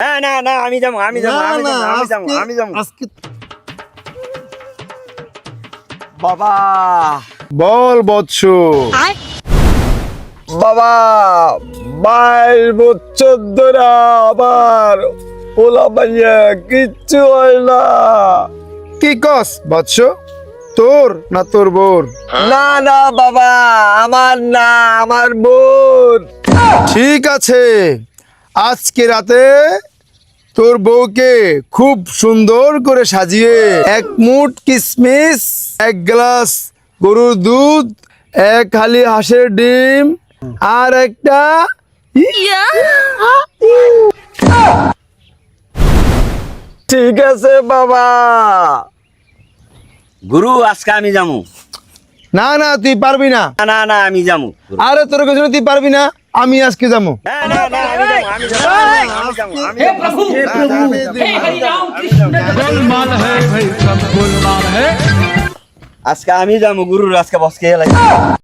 না না আমি যাবো বাবা। বল বৎস। বাবা 22 বছর ধরে আবার ওলা পাইয়া কিচ্ছু হয় না। কি কস বৎস? তোর না তোর বোর? না না বাবা, আমার না, আমার বোন। ঠিক আছে, আজকে রাতে তোর বউকে খুব সুন্দর করে সাজিয়ে এক মুঠ কিশমিশ, এক গ্লাস গরুর দুধ, এক হালি হাঁসের ডিম আর একটা ঠিক আছে বাবা। গুরু আজকে আমি যাবো। না না তুই পারবি না। না না আমি যাবো। আরে তোর কাছে তুই পারবি না, আমি আজকে যাবো। আজকে আমি যাবো গুরুর, আজকে বসকে